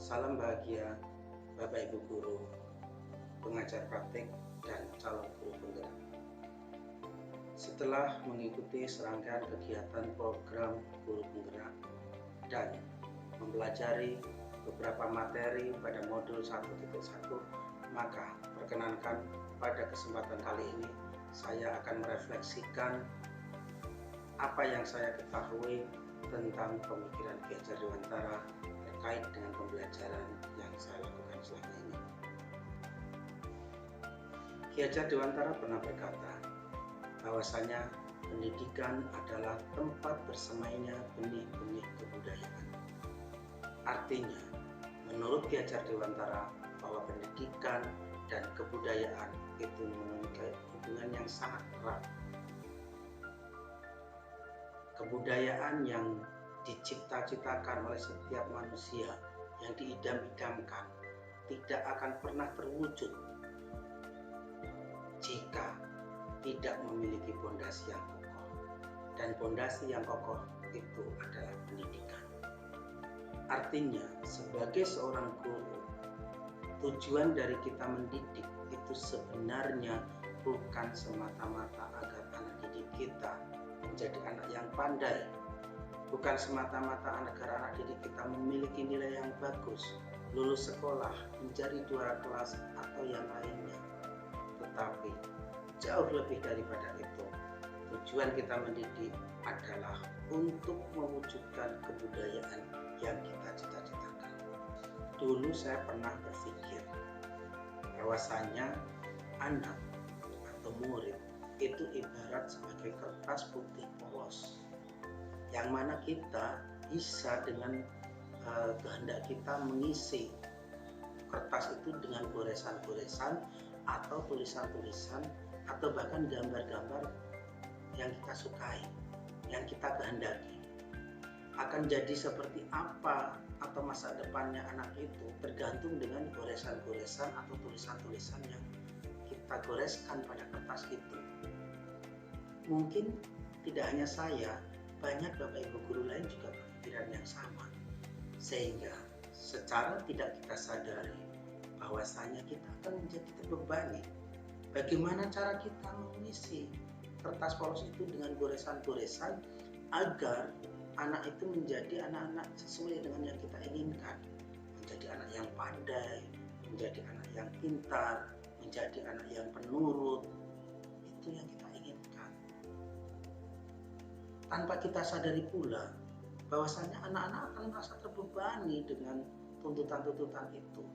Salam bahagia Bapak Ibu Guru, pengajar praktik, dan calon guru penggerak. Setelah mengikuti serangkaian kegiatan program guru penggerak dan mempelajari beberapa materi pada modul 1.1, maka perkenankan pada kesempatan kali ini saya akan merefleksikan apa yang saya ketahui tentang pemikiran Ki Hajar Dewantara terkait dengan pembelajaran yang saya lakukan selama ini. Ki Hajar Dewantara pernah berkata bahwasanya pendidikan adalah tempat bersemainya benih-benih kebudayaan. Artinya, menurut Ki Hajar Dewantara bahwa pendidikan dan kebudayaan itu memiliki hubungan yang sangat erat. Kebudayaan yang dicipta-citakan oleh setiap manusia, yang diidam-idamkan, tidak akan pernah terwujud jika tidak memiliki pondasi yang kokoh. Dan pondasi yang kokoh itu adalah pendidikan. Artinya, sebagai seorang guru, tujuan dari kita mendidik itu sebenarnya bukan semata-mata agar anak didik kita menjadi anak yang pandai, bukan semata-mata agar anak didik kita memiliki nilai yang bagus, lulus sekolah, mencari juara kelas atau yang lainnya. Tetapi jauh lebih daripada itu, tujuan kita mendidik adalah untuk mewujudkan kebudayaan yang kita cita-citakan. Dulu saya pernah berpikir bahwasanya anak atau murid itu ibarat sebagai kertas putih polos, yang mana kita bisa dengan kehendak kita mengisi kertas itu dengan goresan-goresan atau tulisan-tulisan atau bahkan gambar-gambar yang kita sukai, yang kita kehendaki. Akan jadi seperti apa atau masa depannya anak itu tergantung dengan goresan-goresan atau tulisan-tulisan yang kita goreskan pada kertas itu. Mungkin tidak hanya saya, banyak Bapak Ibu guru lain juga berpikiran yang sama, sehingga secara tidak kita sadari bahwasanya kita akan menjadi terbebani. Bagaimana cara kita mengisi kertas polos itu dengan goresan-goresan agar anak itu menjadi anak-anak sesuai dengan yang kita inginkan, menjadi anak yang pandai, menjadi anak yang pintar, menjadi anak yang penurut. Itu yang kita inginkan. Tanpa kita sadari pula bahwasanya anak-anak akan merasa terbebani dengan tuntutan-tuntutan itu.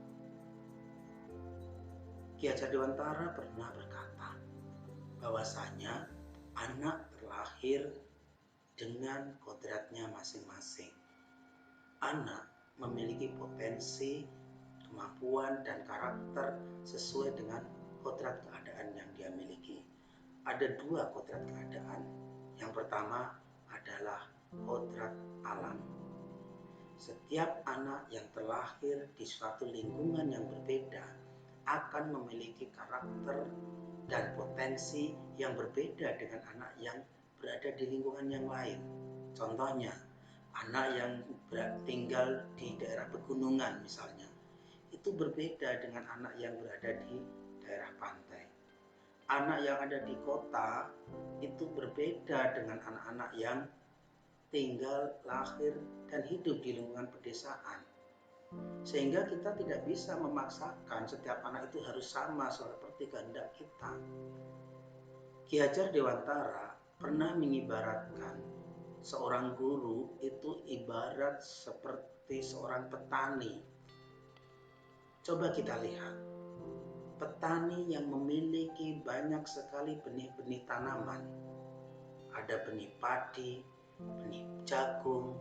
Ki Hajar Dewantara pernah berkata bahwasanya anak terlahir dengan kodratnya masing-masing. Anak memiliki potensi, kemampuan, dan karakter sesuai dengan kodrat keadaan yang dia miliki. Ada dua kodrat keadaan. Yang pertama adalah kodrat alam. Setiap anak yang terlahir di suatu lingkungan yang berbeda akan memiliki karakter dan potensi yang berbeda dengan anak yang berada di lingkungan yang lain. Contohnya, anak yang tinggal di daerah pegunungan misalnya, itu berbeda dengan anak yang berada di daerah pantai. Anak yang ada di kota itu berbeda dengan anak-anak yang tinggal, lahir, dan hidup di lingkungan pedesaan. Sehingga kita tidak bisa memaksakan setiap anak itu harus sama seperti kehendak kita. Ki Hajar Dewantara pernah mengibaratkan seorang guru itu ibarat seperti seorang petani. Coba kita lihat, petani yang memiliki banyak sekali benih-benih tanaman. Ada benih padi, benih jagung,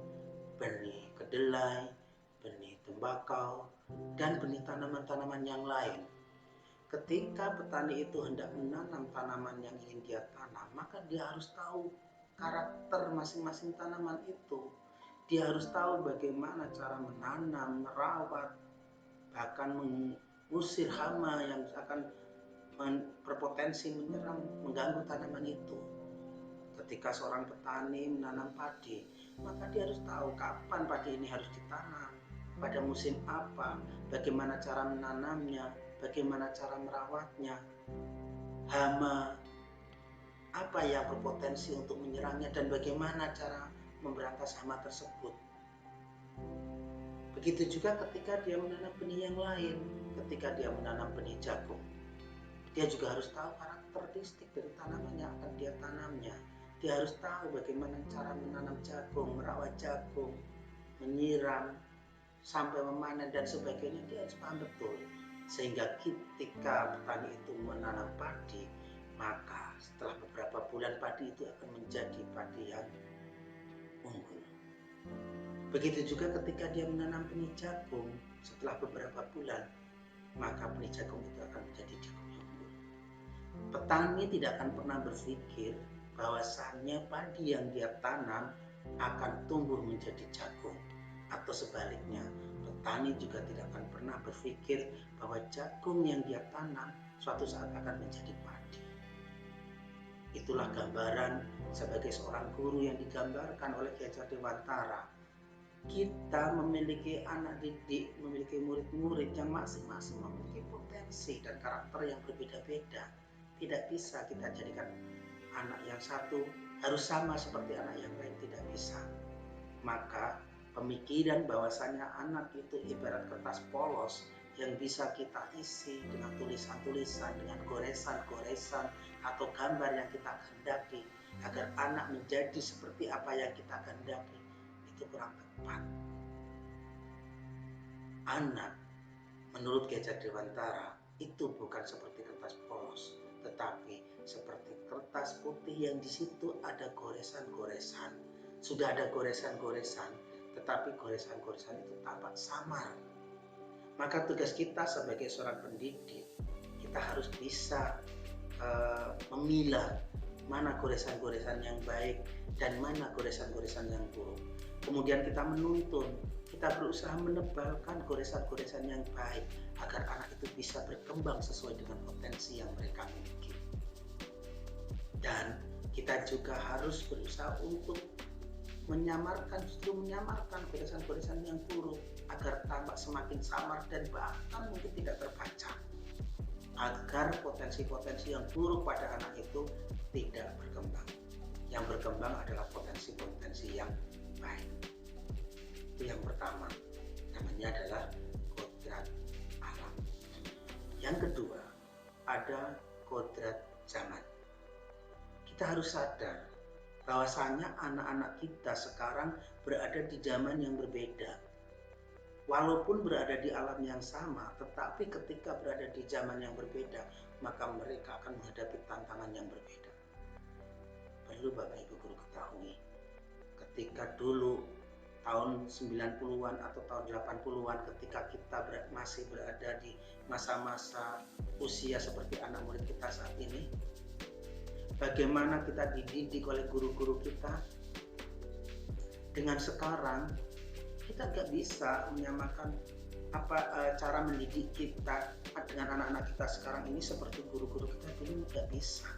benih kedelai, benih tembakau, dan benih tanaman-tanaman yang lain. Ketika petani itu hendak menanam tanaman yang ingin dia tanam, maka dia harus tahu karakter masing-masing tanaman itu. Dia harus tahu bagaimana cara menanam, merawat, bahkan mengusir hama yang akan berpotensi menyerang, mengganggu tanaman itu. Ketika seorang petani menanam padi, maka dia harus tahu kapan padi ini harus ditanam, pada musim apa, bagaimana cara menanamnya, bagaimana cara merawatnya, hama apa yang berpotensi untuk menyerangnya, dan bagaimana cara memberantas hama tersebut. Begitu juga ketika dia menanam benih yang lain, ketika dia menanam benih jagung, dia juga harus tahu karakteristik dari tanaman yang akan dia tanamnya. Dia harus tahu bagaimana cara menanam jagung, merawat jagung, menyiram, sampai memanen dan sebagainya. Dia harus paham betul. Sehingga ketika petani itu menanam padi, maka setelah beberapa bulan padi itu akan menjadi padi yang unggul. Begitu juga ketika dia menanam benih jagung, setelah beberapa bulan, maka benih jagung itu akan menjadi jagung yang unggul. Petani tidak akan pernah berpikir bahwasannya padi yang dia tanam akan tumbuh menjadi jagung, atau sebaliknya. Petani juga tidak akan pernah berpikir bahwa jagung yang dia tanam suatu saat akan menjadi padi. Itulah gambaran sebagai seorang guru yang digambarkan oleh Ki Hajar Dewantara. Kita memiliki anak didik, memiliki murid-murid yang masing-masing memiliki potensi dan karakter yang berbeda-beda. Tidak bisa kita jadikan anak yang satu harus sama seperti anak yang lain, tidak bisa. Maka pemikiran bahwasanya anak itu ibarat kertas polos yang bisa kita isi dengan tulisan-tulisan, dengan goresan-goresan atau gambar yang kita kehendaki agar anak menjadi seperti apa yang kita kehendaki, itu kurang tepat. Anak menurut Ki Hajar Dewantara itu bukan seperti kertas polos, tetapi seperti kertas putih yang di situ ada goresan-goresan. Sudah ada goresan-goresan, tetapi goresan-goresan itu tampak samar. Maka tugas kita sebagai seorang pendidik, kita harus bisa memilah mana goresan-goresan yang baik dan mana goresan-goresan yang buruk. Kemudian kita menuntun, kita berusaha menebalkan goresan-goresan yang baik agar anak itu bisa berkembang sesuai dengan potensi yang mereka miliki. Dan kita juga harus berusaha untuk menyamarkan goresan-goresan yang buruk agar tampak semakin samar dan bahkan mungkin tidak terbaca, agar potensi-potensi yang buruk pada anak itu tidak berkembang. Yang berkembang adalah potensi-potensi yang baik. Itu yang pertama, namanya adalah kodrat alam. Yang kedua, ada kodrat zaman. Kita harus sadar bahwasanya anak-anak kita sekarang berada di zaman yang berbeda. Walaupun berada di alam yang sama, tetapi ketika berada di zaman yang berbeda, maka mereka akan menghadapi tantangan yang berbeda. Perlu Bapak Ibu Guru ketahui, ketika dulu tahun 90-an atau tahun 80-an, ketika kita masih berada di masa-masa usia seperti anak murid kita saat ini, bagaimana kita dididik oleh guru-guru kita, dengan sekarang kita nggak bisa menyamakan cara mendidik kita dengan anak-anak kita sekarang ini seperti guru-guru kita dulu, nggak bisa.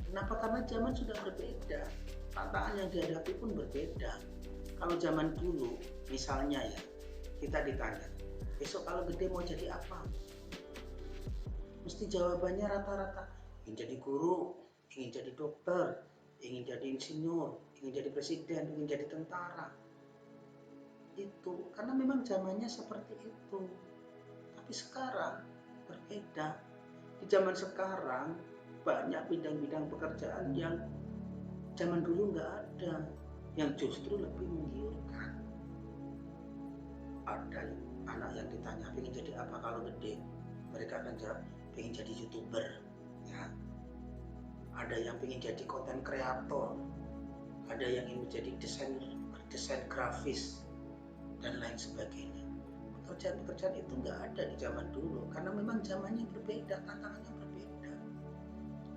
Kenapa? Karena zaman sudah berbeda, tantangan yang dihadapi pun berbeda. Kalau zaman dulu, misalnya ya, kita ditanya, besok kalau gede mau jadi apa? Mesti jawabannya rata-rata, ingin jadi guru, ingin jadi dokter, ingin jadi insinyur, ingin jadi presiden, ingin jadi tentara. Itu karena memang zamannya seperti itu. Tapi sekarang berbeda. Di zaman sekarang banyak bidang-bidang pekerjaan yang zaman dulu nggak ada, yang justru lebih menggiurkan. Ada anak yang ditanya pengen jadi apa kalau gede, mereka akan jawab pengen jadi YouTuber, ya. Ada yang pengen jadi konten kreator, ada yang ingin menjadi desain grafis dan lain sebagainya. Pekerjaan-pekerjaan itu nggak ada di zaman dulu karena memang zamannya berbeda, tantangannya berbeda.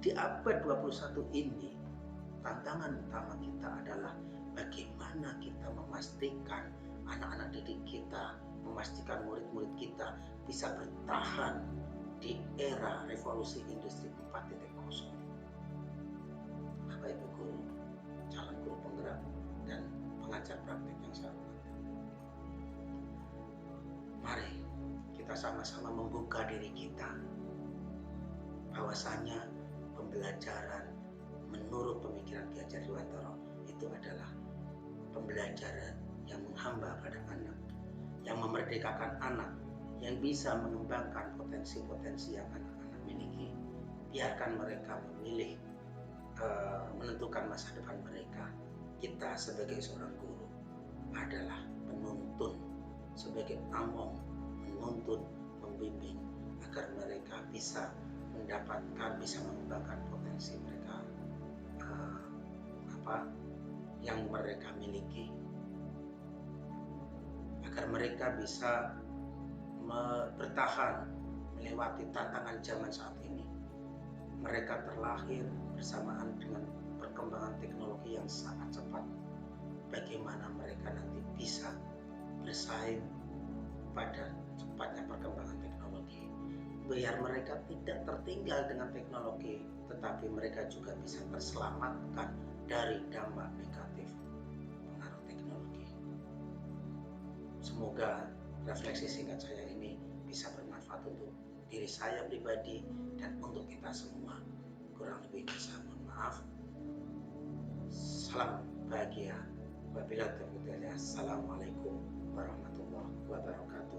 Di abad 21 ini, tantangan utama kita adalah bagaimana kita memastikan anak-anak didik kita, memastikan murid-murid kita bisa bertahan di era revolusi industri 4.0. Bapak Ibu Guru, calon guru penggerak dan pengajar praktik yang saya hormati, kita sama-sama membuka diri kita bahwasanya pembelajaran menurut pemikiran Ki Hajar Dewantara itu adalah pembelajaran yang menghamba pada anak, yang memerdekakan anak, yang bisa mengembangkan potensi-potensi yang anak-anak miliki. Biarkan mereka memilih, menentukan masa depan mereka. Kita sebagai seorang guru adalah penuntun, sebagai among, menuntun, membimbing agar mereka bisa mendapatkan, bisa mengembangkan potensi mereka, yang mereka miliki, agar mereka bisa bertahan melewati tantangan zaman saat ini. Mereka terlahir bersamaan dengan perkembangan teknologi yang sangat cepat. Bagaimana mereka nanti bisa bersaing pada cepatnya perkembangan teknologi. Biar mereka tidak tertinggal dengan teknologi, tetapi mereka juga bisa terselamatkan dari dampak negatif pengaruh teknologi. Semoga refleksi singkat saya ini bisa bermanfaat untuk diri saya pribadi dan untuk kita semua. Kurang lebihnya saya mohon maaf. Salam bahagia. Wabillahi taufiq. Assalamualaikum warahmatullahi wabarakatuh.